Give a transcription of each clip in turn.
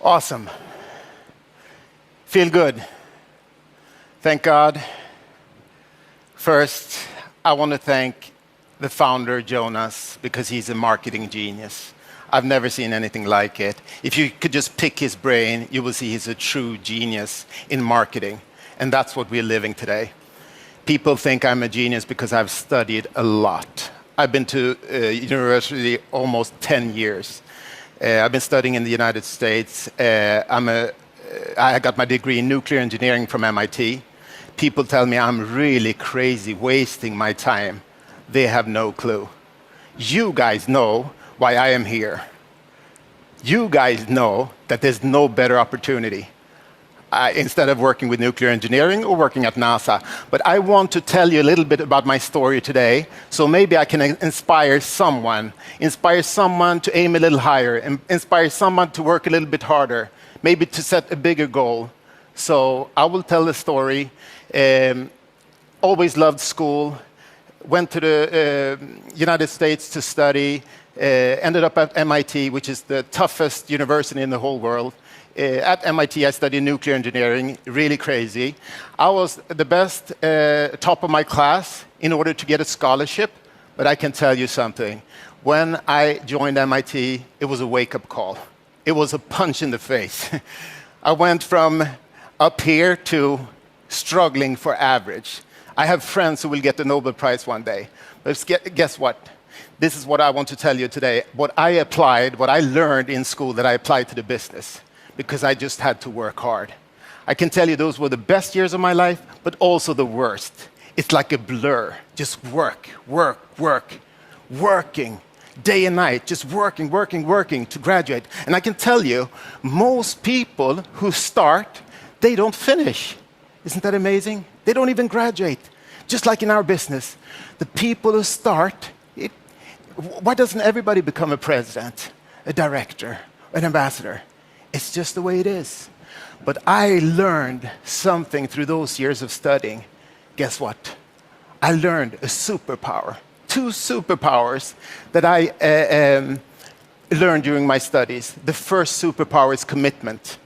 Awesome. Feel good. Thank God. First, I want to thank the founder, Jonas, because he's a marketing genius. I've never seen anything like it. If you could just pick his brain, you will see he's a true genius in marketing. And that's what we're living today. People think I'm a genius because I've studied a lot. I've been to university almost 10 years. I've been studying in the United States. I got my degree in nuclear engineering from MIT. People tell me I'm really crazy, wasting my time. They have no clue. You guys know why I am here. You guys know that there's no better opportunity instead of working with nuclear engineering or working at NASA. But I want to tell you a little bit about my story today, so maybe I can inspire someone to aim a little higher, inspire someone to work a little bit harder, maybe to set a bigger goal. So I will tell the story. Always loved school, went to the United States to study, ended up at MIT, which is the toughest university in the whole world. At MIT, I studied nuclear engineering, really crazy. I was the best, top of my class in order to get a scholarship, but I can tell you something. When I joined MIT, it was a wake-up call. It was a punch in the face. I went from up here to struggling for average. I have friends who will get the Nobel Prize one day. But guess what? This is what I want to tell you today. What I learned in school that I applied to the business, because I just had to work hard. I can tell you those were the best years of my life, but also the worst. It's like a blur. Just work, work, work, working, day and night, just working, working, working to graduate. And I can tell you, most people who start, they don't finish. Isn't that amazing? They don't even graduate. Just like in our business, the people who start, why doesn't everybody become a president, a director, an ambassador? It's just the way it is. But I learned something through those years of studying. Guess what? I learned a superpower. 2 superpowers that I learned during my studies. The first superpower is commitment.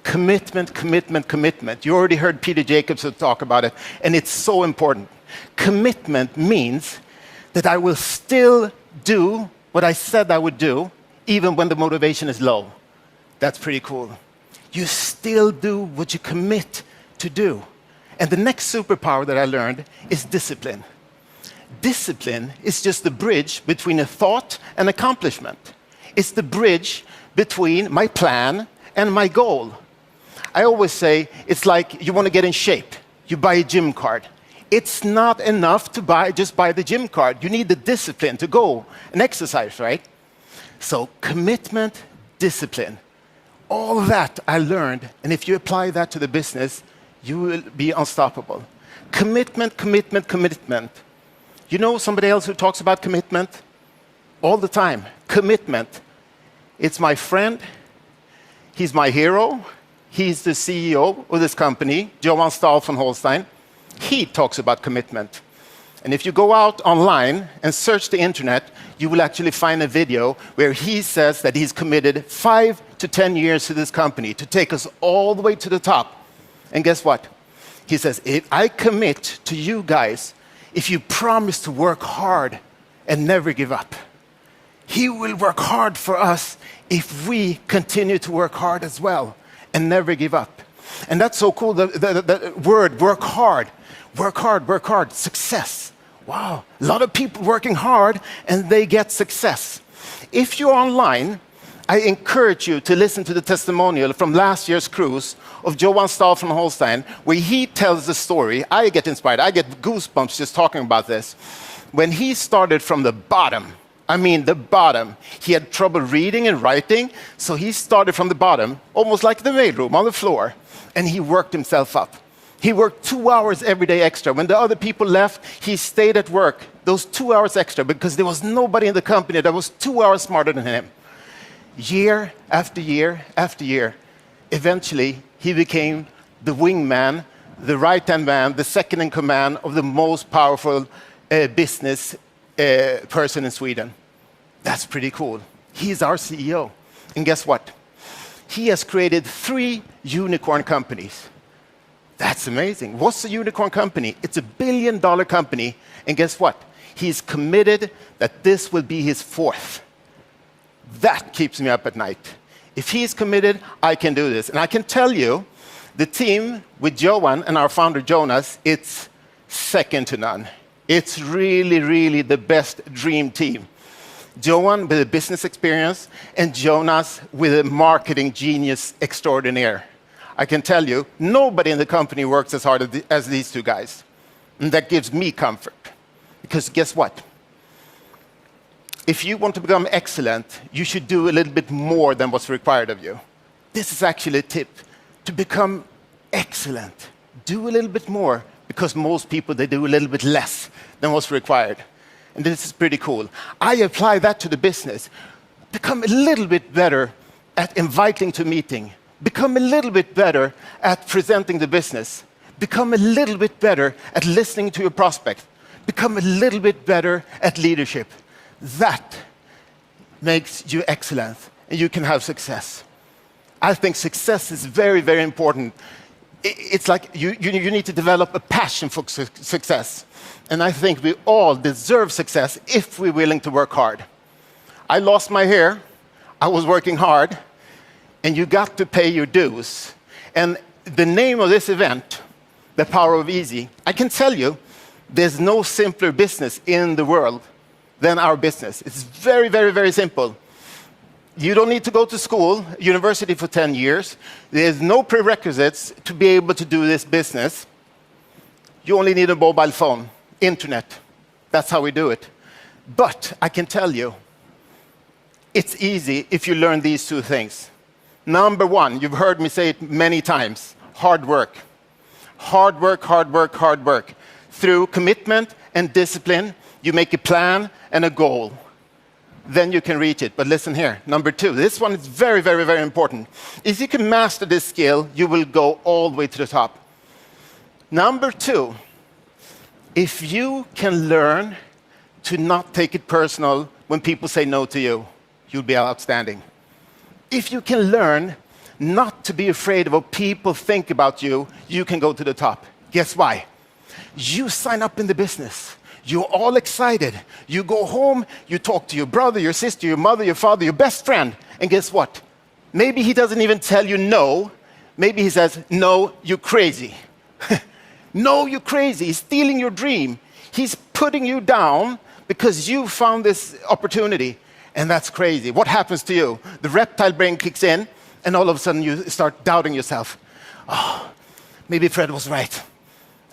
Commitment, commitment, commitment. You already heard Peter Jacobson talk about it, and it's so important. Commitment means that I will still do what I said I would do, even when the motivation is low. That's pretty cool. You still do what you commit to do. And the next superpower that I learned is discipline. Discipline is just the bridge between a thought and accomplishment. It's the bridge between my plan and my goal. I always say it's like you want to get in shape. You buy a gym card. It's not enough to just buy the gym card. You need the discipline to go and exercise, right? So commitment, discipline. All of that I learned, and if you apply that to the business, you will be unstoppable. Commitment, commitment, commitment. You know somebody else who talks about commitment? All the time. Commitment. It's my friend. He's my hero. He's the CEO of this company, Johan Stahl von Holstein. He talks about commitment. And if you go out online and search the internet, you will actually find a video where he says that he's committed 5 to 10 years to this company to take us all the way to the top. And guess what? He says, if I commit to you guys, if you promise to work hard and never give up, he will work hard for us if we continue to work hard as well and never give up. And that's so cool, the word work hard. Work hard, work hard, success. Wow, a lot of people working hard and they get success. If you're online, I encourage you to listen to the testimonial from last year's cruise of Johan Stahl von Holstein, where he tells the story. I get inspired, I get goosebumps just talking about this. When he started from the bottom, I mean the bottom, he had trouble reading and writing, so he started from the bottom, almost like the mailroom on the floor, and he worked himself up. He worked 2 hours every day extra. When the other people left, he stayed at work those 2 hours extra because there was nobody in the company that was 2 hours smarter than him. Year after year after year, eventually he became the wingman, the right-hand man, the second in command of the most powerful business person in Sweden. That's pretty cool. He's our CEO. And guess what? he has created 3 unicorn companies. That's amazing. What's a unicorn company? It's a $1 billion company, and guess what? He's committed that this will be his 4th. That keeps me up at night. If he's committed, I can do this. And I can tell you, the team with Johan and our founder Jonas, it's second to none. It's really, really the best dream team. Johan with a business experience, and Jonas with a marketing genius extraordinaire. I can tell you, nobody in the company works as hard as these 2 guys. And that gives me comfort. Because guess what? If you want to become excellent, you should do a little bit more than what's required of you. This is actually a tip. To become excellent, do a little bit more, because most people, they do a little bit less than what's required. And this is pretty cool. I apply that to the business. Become a little bit better at inviting to meeting. Become a little bit better at presenting the business. Become a little bit better at listening to your prospect. Become a little bit better at leadership. That makes you excellent, and you can have success. I think success is very, very important. It's like you need to develop a passion for success. And I think we all deserve success if we're willing to work hard. I lost my hair. I was working hard. And you got to pay your dues. And the name of this event, The Power of Easy, I can tell you, there's no simpler business in the world than our business. It's very, very, very simple. You don't need to go to school, university for 10 years. There's no prerequisites to be able to do this business. You only need a mobile phone, internet. That's how we do it. But I can tell you, it's easy if you learn these 2 things. Number 1, you've heard me say it many times, hard work. Hard work, hard work, hard work. Through commitment and discipline, you make a plan and a goal. Then you can reach it. But listen here, number 2, this one is very, very, very important. If you can master this skill, you will go all the way to the top. Number 2, if you can learn to not take it personal when people say no to you, you'll be outstanding. If you can learn not to be afraid of what people think about you, you can go to the top. Guess why? You sign up in the business. You're all excited. You go home, you talk to your brother, your sister, your mother, your father, your best friend. And guess what? Maybe he doesn't even tell you no. Maybe he says, no, you're crazy. No, you're crazy. He's stealing your dream. He's putting you down because you found this opportunity. And that's crazy. What happens to you? The reptile brain kicks in, and all of a sudden you start doubting yourself. Oh, maybe Fred was right.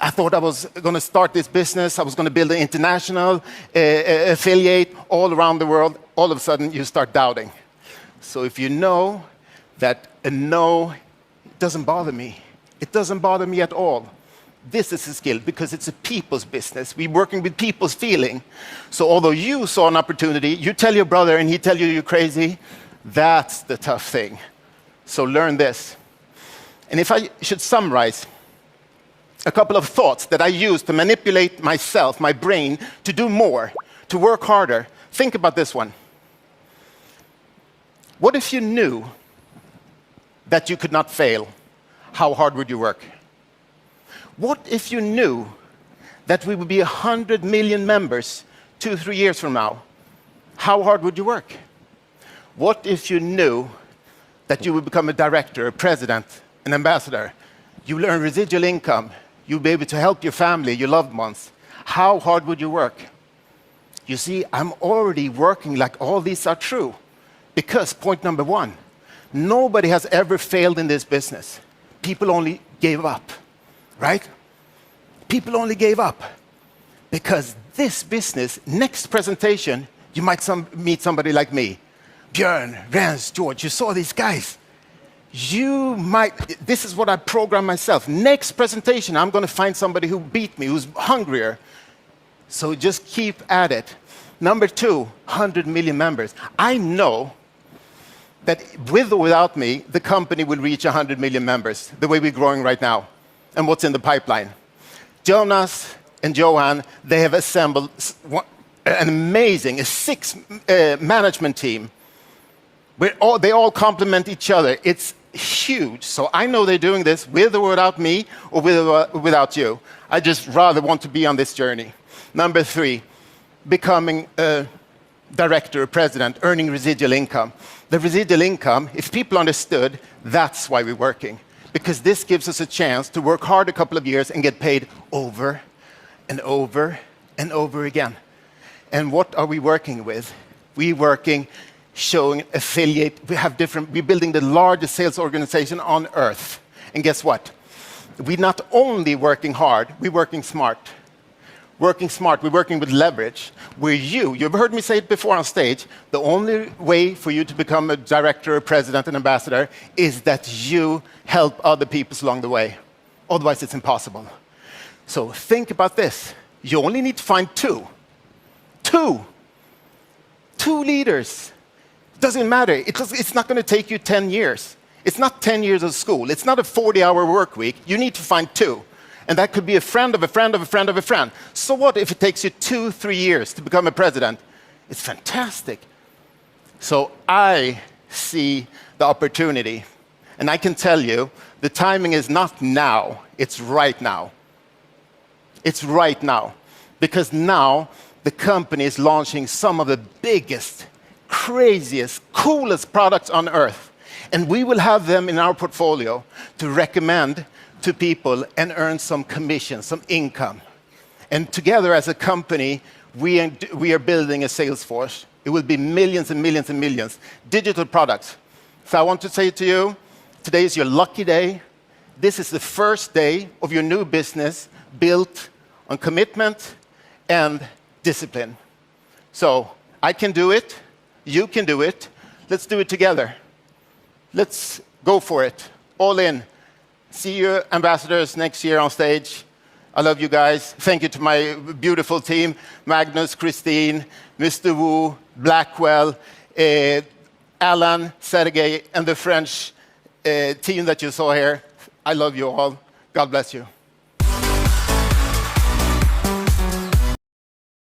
I thought I was going to start this business. I was going to build an international affiliate all around the world. All of a sudden you start doubting. So if you know that a no doesn't bother me, it doesn't bother me at all. This is a skill because it's a people's business. We're working with people's feeling. So although you saw an opportunity, you tell your brother and he tell you you're crazy, that's the tough thing. So learn this. And if I should summarize a couple of thoughts that I use to manipulate myself, my brain, to do more, to work harder, think about this one. What if you knew that you could not fail? How hard would you work? What if you knew that we would be 100 million members 2-3 years from now? How hard would you work? What if you knew that you would become a director, a president, an ambassador? You will earn residual income. You'll be able to help your family, your loved ones. How hard would you work? You see, I'm already working like all these are true. Because point number 1, nobody has ever failed in this business. People only gave up. Right? People only gave up because this business, next presentation, you might meet somebody like me. Björn, Rens, George, you saw these guys. This is what I programmed myself. Next presentation, I'm going to find somebody who beat me, who's hungrier. So just keep at it. Number 2, 100 million members. I know that with or without me, the company will reach 100 million members, the way we're growing right now. And what's in the pipeline. Jonas and Johan, they have assembled an amazing 6 management team They all complement each other. It's huge. So I know they're doing this with or without me, or with or without you. I just rather want to be on this journey. Number 3, becoming a director, a president, earning residual income. The residual income, if people understood, that's why we're working. Because this gives us a chance to work hard a couple of years and get paid over and over and over again. And what are we working with? We're working showing affiliate. We're building the largest sales organization on earth. And guess what? We're not only working hard, we're working smart. Working smart, we're working with leverage. Where you've heard me say it before on stage, the only way for you to become a director, a president, an ambassador is that you help other people along the way. Otherwise, it's impossible. So think about this. You only need to find two. Two leaders. Doesn't matter. It's not going to take you 10 years. It's not 10 years of school. It's not a 40-hour work week. You need to find 2. And that could be a friend of a friend of a friend of a friend. So what if it takes you 2-3 years to become a president? It's fantastic. So I see the opportunity. And I can tell you, the timing is not now. It's right now. It's right now. Because now the company is launching some of the biggest, craziest, coolest products on earth. And we will have them in our portfolio to recommend to people and earn some commission, some income. And together as a company, we are building a sales force. It will be millions and millions and millions. Digital products. So I want to say to you, today is your lucky day. This is the first day of your new business built on commitment and discipline. So I can do it. You can do it. Let's do it together. Let's go for it. All in. See you, ambassadors, next year on stage. I love you guys. Thank you to my beautiful team, Magnus, Christine, Mr. Wu, Blackwell, Alan, Sergey, and the French team that you saw here. I love you all. God bless you.